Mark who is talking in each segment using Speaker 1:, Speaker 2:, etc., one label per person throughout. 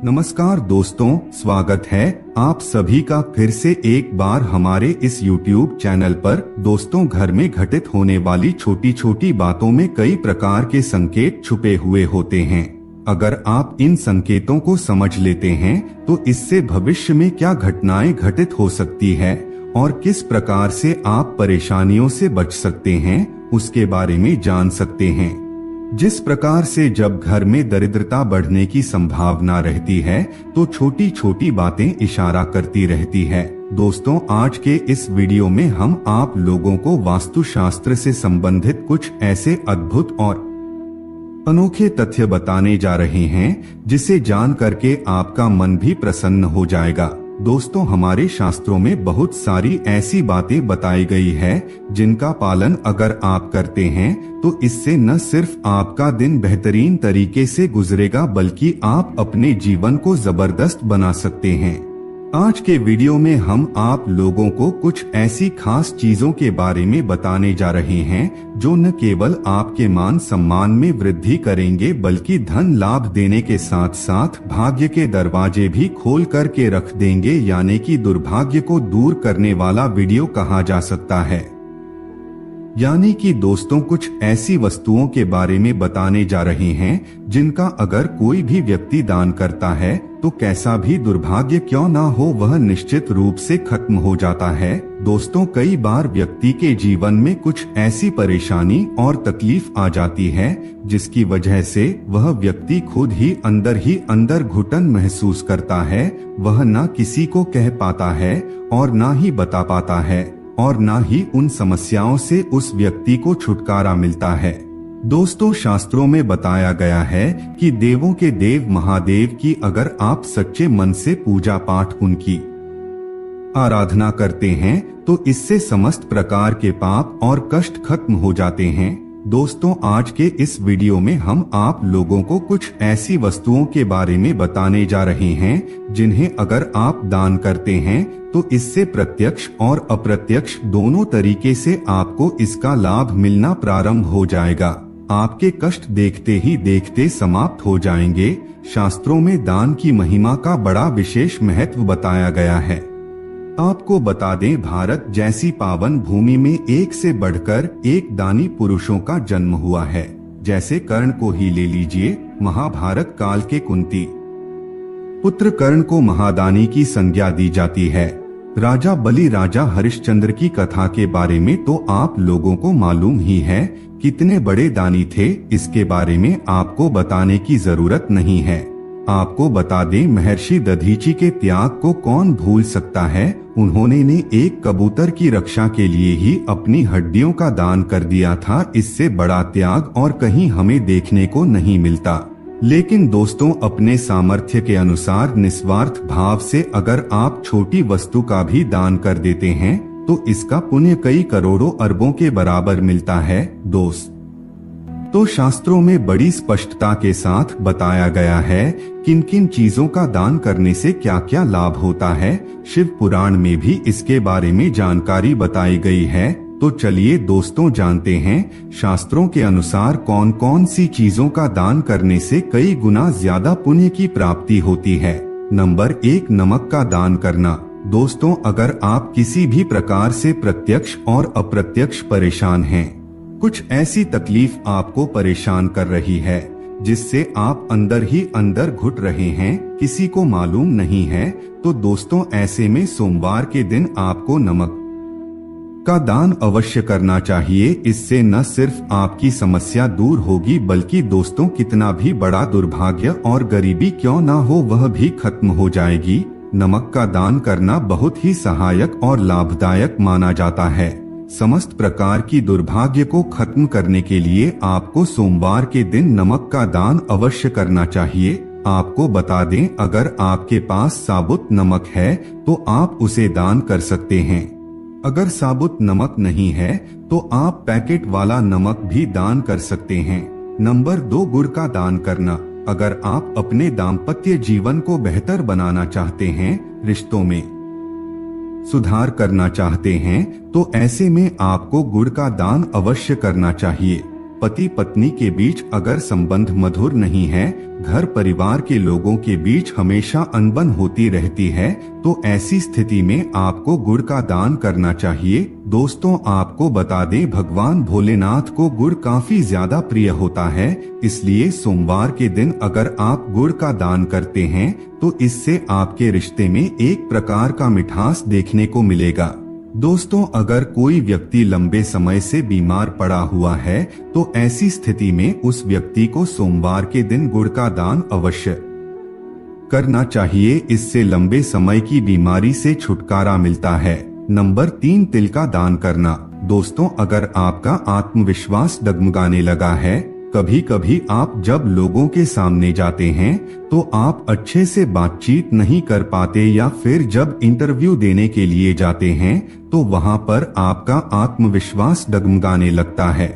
Speaker 1: नमस्कार दोस्तों, स्वागत है आप सभी का फिर से एक बार हमारे इस YouTube चैनल पर। दोस्तों, घर में घटित होने वाली छोटी छोटी बातों में कई प्रकार के संकेत छुपे हुए होते हैं। अगर आप इन संकेतों को समझ लेते हैं तो इससे भविष्य में क्या घटनाएं घटित हो सकती है और किस प्रकार से आप परेशानियों से बच सकते हैं, उसके बारे में जान सकते हैं। जिस प्रकार से जब घर में दरिद्रता बढ़ने की संभावना रहती है तो छोटी छोटी बातें इशारा करती रहती है। दोस्तों, आज के इस वीडियो में हम आप लोगों को वास्तुशास्त्र से संबंधित कुछ ऐसे अद्भुत और अनोखे तथ्य बताने जा रहे हैं जिसे जान करके आपका मन भी प्रसन्न हो जाएगा। दोस्तों, हमारे शास्त्रों में बहुत सारी ऐसी बातें बताई गई है जिनका पालन अगर आप करते हैं तो इससे न सिर्फ आपका दिन बेहतरीन तरीके से गुजरेगा बल्कि आप अपने जीवन को जबरदस्त बना सकते हैं। आज के वीडियो में हम आप लोगों को कुछ ऐसी खास चीजों के बारे में बताने जा रहे हैं जो न केवल आपके मान सम्मान में वृद्धि करेंगे बल्कि धन लाभ देने के साथ साथ भाग्य के दरवाजे भी खोल करके रख देंगे, यानी कि दुर्भाग्य को दूर करने वाला वीडियो कहा जा सकता है। यानी कि दोस्तों, कुछ ऐसी वस्तुओं के बारे में बताने जा रहे हैं जिनका अगर कोई भी व्यक्ति दान करता है तो कैसा भी दुर्भाग्य क्यों ना हो वह निश्चित रूप से खत्म हो जाता है। दोस्तों, कई बार व्यक्ति के जीवन में कुछ ऐसी परेशानी और तकलीफ आ जाती है जिसकी वजह से वह व्यक्ति खुद ही अंदर घुटन महसूस करता है। वह ना किसी को कह पाता है और ना ही बता पाता है और ना ही उन समस्याओं से उस व्यक्ति को छुटकारा मिलता है। दोस्तों, शास्त्रों में बताया गया है कि देवों के देव महादेव की अगर आप सच्चे मन से पूजा पाठ उनकी आराधना करते हैं तो इससे समस्त प्रकार के पाप और कष्ट खत्म हो जाते हैं। दोस्तों, आज के इस वीडियो में हम आप लोगों को कुछ ऐसी वस्तुओं के बारे में बताने जा रहे हैं जिन्हें अगर आप दान करते हैं तो इससे प्रत्यक्ष और अप्रत्यक्ष दोनों तरीके से आपको इसका लाभ मिलना प्रारंभ हो जाएगा। आपके कष्ट देखते ही देखते समाप्त हो जाएंगे। शास्त्रों में दान की महिमा का बड़ा विशेष महत्व बताया गया है। आपको बता दें, भारत जैसी पावन भूमि में एक से बढ़कर एक दानी पुरुषों का जन्म हुआ है। जैसे कर्ण को ही ले लीजिए। महाभारत काल के कुंती पुत्र कर्ण को महादानी की संज्ञा दी जाती है। राजा बलि राजा हरिश्चंद्र की कथा के बारे में तो आप लोगों को मालूम ही है, कितने बड़े दानी थे। इसके बारे में आपको बताने की जरूरत नहीं है। आपको बता दें, महर्षि दधीची के त्याग को कौन भूल सकता है। उन्होंने ने एक कबूतर की रक्षा के लिए ही अपनी हड्डियों का दान कर दिया था। इससे बड़ा त्याग और कहीं हमें देखने को नहीं मिलता। लेकिन दोस्तों, अपने सामर्थ्य के अनुसार निस्वार्थ भाव से अगर आप छोटी वस्तु का भी दान कर देते हैं तो इसका पुण्य कई करोड़ों अरबों के बराबर मिलता है। तो शास्त्रों में बड़ी स्पष्टता के साथ बताया गया है किन किन चीजों का दान करने से क्या क्या लाभ होता है। शिव पुराण में भी इसके बारे में जानकारी बताई गई है। तो चलिए दोस्तों, जानते हैं शास्त्रों के अनुसार कौन कौन सी चीजों का दान करने से कई गुना ज्यादा पुण्य की प्राप्ति होती है। नंबर 1, नमक का दान करना। दोस्तों, अगर आप किसी भी प्रकार से प्रत्यक्ष और अप्रत्यक्ष परेशान हैं, कुछ ऐसी तकलीफ आपको परेशान कर रही है जिससे आप अंदर ही अंदर घुट रहे हैं, किसी को मालूम नहीं है, तो दोस्तों ऐसे में सोमवार के दिन आपको नमक का दान अवश्य करना चाहिए। इससे न सिर्फ आपकी समस्या दूर होगी बल्कि दोस्तों कितना भी बड़ा दुर्भाग्य और गरीबी क्यों ना हो वह भी खत्म हो जाएगी। नमक का दान करना बहुत ही सहायक और लाभदायक माना जाता है। समस्त प्रकार की दुर्भाग्य को खत्म करने के लिए आपको सोमवार के दिन नमक का दान अवश्य करना चाहिए। आपको बता दें, अगर आपके पास साबुत नमक है तो आप उसे दान कर सकते हैं। अगर साबुत नमक नहीं है तो आप पैकेट वाला नमक भी दान कर सकते हैं। नंबर 2, गुड़ का दान करना। अगर आप अपने दाम्पत्य जीवन को बेहतर बनाना चाहते हैं, रिश्तों में सुधार करना चाहते हैं, तो ऐसे में आपको गुड़ का दान अवश्य करना चाहिए। पति पत्नी के बीच अगर संबंध मधुर नहीं है, घर परिवार के लोगों के बीच हमेशा अनबन होती रहती है, तो ऐसी स्थिति में आपको गुड़ का दान करना चाहिए। दोस्तों, आपको बता दें, भगवान भोलेनाथ को गुड़ काफी ज्यादा प्रिय होता है, इसलिए सोमवार के दिन अगर आप गुड़ का दान करते हैं तो इससे आपके रिश्ते में एक प्रकार का मिठास देखने को मिलेगा। दोस्तों, अगर कोई व्यक्ति लंबे समय से बीमार पड़ा हुआ है तो ऐसी स्थिति में उस व्यक्ति को सोमवार के दिन गुड़ का दान अवश्य करना चाहिए। इससे लंबे समय की बीमारी से छुटकारा मिलता है। नंबर 3, तिल का दान करना। दोस्तों, अगर आपका आत्मविश्वास डगमगाने लगा है, कभी कभी आप जब लोगों के सामने जाते हैं तो आप अच्छे से बातचीत नहीं कर पाते, या फिर जब इंटरव्यू देने के लिए जाते हैं तो वहां पर आपका आत्मविश्वास डगमगाने लगता है,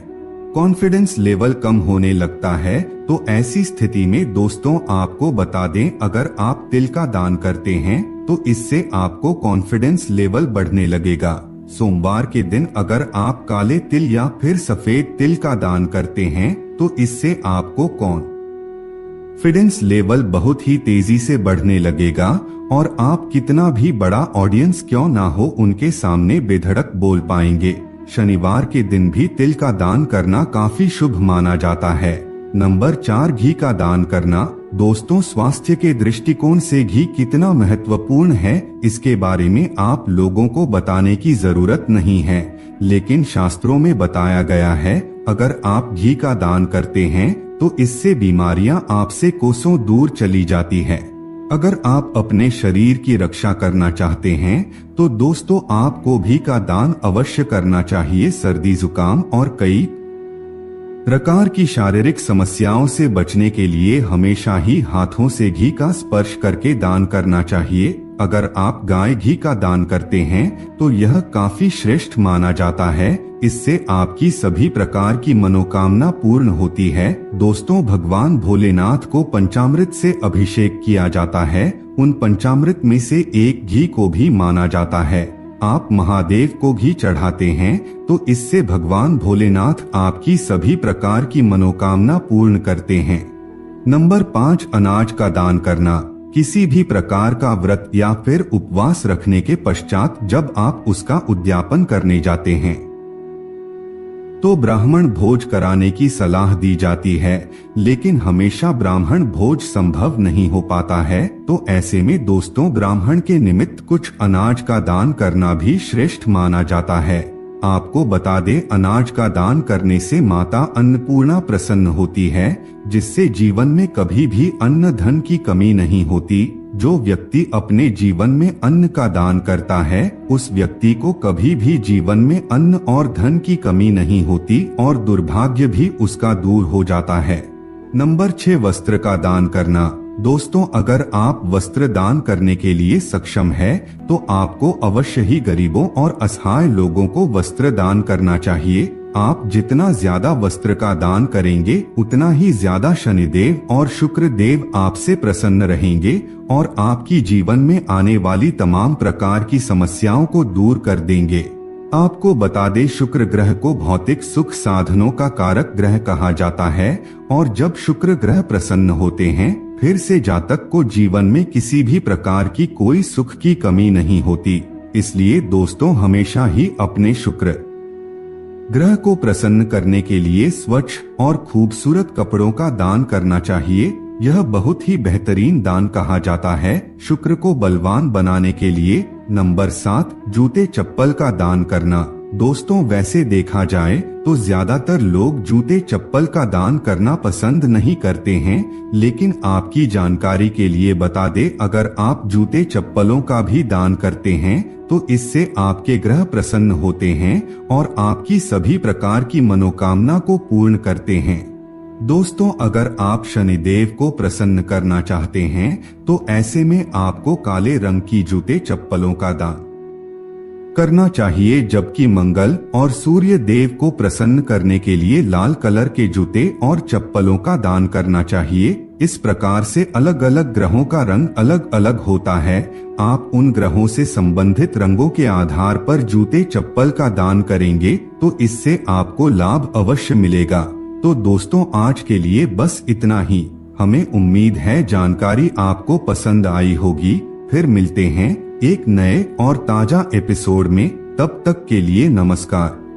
Speaker 1: कॉन्फिडेंस लेवल कम होने लगता है, तो ऐसी स्थिति में दोस्तों आपको बता दें, अगर आप तिल का दान करते हैं तो इससे आपको कॉन्फिडेंस लेवल बढ़ने लगेगा। सोमवार के दिन अगर आप काले तिल या फिर सफेद तिल का दान करते हैं तो इससे आपको कॉन्फिडेंस लेवल बहुत ही तेजी से बढ़ने लगेगा और आप कितना भी बड़ा ऑडियंस क्यों ना हो उनके सामने बेधड़क बोल पाएंगे। शनिवार के दिन भी तिल का दान करना काफी शुभ माना जाता है। नंबर 4, घी का दान करना। दोस्तों, स्वास्थ्य के दृष्टिकोण से घी कितना महत्वपूर्ण है इसके बारे में आप लोगों को बताने की जरूरत नहीं है, लेकिन शास्त्रों में बताया गया है, अगर आप घी का दान करते हैं तो इससे बीमारियां आपसे कोसों दूर चली जाती है। अगर आप अपने शरीर की रक्षा करना चाहते हैं तो दोस्तों आपको घी का दान अवश्य करना चाहिए। सर्दी, जुकाम और कई प्रकार की शारीरिक समस्याओं से बचने के लिए हमेशा ही हाथों से घी का स्पर्श करके दान करना चाहिए। अगर आप गाय घी का दान करते हैं तो यह काफी श्रेष्ठ माना जाता है, इससे आपकी सभी प्रकार की मनोकामना पूर्ण होती है। दोस्तों, भगवान भोलेनाथ को पंचामृत से अभिषेक किया जाता है, उन पंचामृत में से एक घी को भी माना जाता है। आप महादेव को घी चढ़ाते हैं तो इससे भगवान भोलेनाथ आपकी सभी प्रकार की मनोकामना पूर्ण करते हैं। नंबर 5, अनाज का दान करना। किसी भी प्रकार का व्रत या फिर उपवास रखने के पश्चात जब आप उसका उद्यापन करने जाते हैं तो ब्राह्मण भोज कराने की सलाह दी जाती है, लेकिन हमेशा ब्राह्मण भोज संभव नहीं हो पाता है, तो ऐसे में दोस्तों ब्राह्मण के निमित्त कुछ अनाज का दान करना भी श्रेष्ठ माना जाता है। आपको बता दें, अनाज का दान करने से माता अन्नपूर्णा प्रसन्न होती है, जिससे जीवन में कभी भी अन्न धन की कमी नहीं होती। जो व्यक्ति अपने जीवन में अन्न का दान करता है उस व्यक्ति को कभी भी जीवन में अन्न और धन की कमी नहीं होती और दुर्भाग्य भी उसका दूर हो जाता है। नंबर 6, वस्त्र का दान करना। दोस्तों, अगर आप वस्त्र दान करने के लिए सक्षम है तो आपको अवश्य ही गरीबों और असहाय लोगों को वस्त्र दान करना चाहिए। आप जितना ज्यादा वस्त्र का दान करेंगे उतना ही ज्यादा शनिदेव और शुक्र देव आपसे प्रसन्न रहेंगे और आपकी जीवन में आने वाली तमाम प्रकार की समस्याओं को दूर कर देंगे। आपको बता दें, शुक्र ग्रह को भौतिक सुख साधनों का कारक ग्रह कहा जाता है और जब शुक्र ग्रह प्रसन्न होते हैं फिर से जातक को जीवन में किसी भी प्रकार की कोई सुख की कमी नहीं होती। इसलिए दोस्तों हमेशा ही अपने शुक्र ग्रह को प्रसन्न करने के लिए स्वच्छ और खूबसूरत कपड़ों का दान करना चाहिए। यह बहुत ही बेहतरीन दान कहा जाता है शुक्र को बलवान बनाने के लिए। नंबर 7, जूते चप्पल का दान करना। दोस्तों, वैसे देखा जाए तो ज्यादातर लोग जूते चप्पल का दान करना पसंद नहीं करते हैं, लेकिन आपकी जानकारी के लिए बता दे, अगर आप जूते चप्पलों का भी दान करते हैं तो इससे आपके ग्रह प्रसन्न होते हैं और आपकी सभी प्रकार की मनोकामना को पूर्ण करते हैं। दोस्तों, अगर आप शनिदेव को प्रसन्न करना चाहते हैं तो ऐसे में आपको काले रंग की जूते चप्पलों का दान करना चाहिए, जबकि मंगल और सूर्य देव को प्रसन्न करने के लिए लाल कलर के जूते और चप्पलों का दान करना चाहिए। इस प्रकार से अलग अलग ग्रहों का रंग अलग अलग होता है। आप उन ग्रहों से संबंधित रंगों के आधार पर जूते चप्पल का दान करेंगे तो इससे आपको लाभ अवश्य मिलेगा। तो दोस्तों, आज के लिए बस इतना ही। हमें उम्मीद है जानकारी आपको पसंद आई होगी। फिर मिलते हैं एक नए और ताजा एपिसोड में। तब तक के लिए नमस्कार।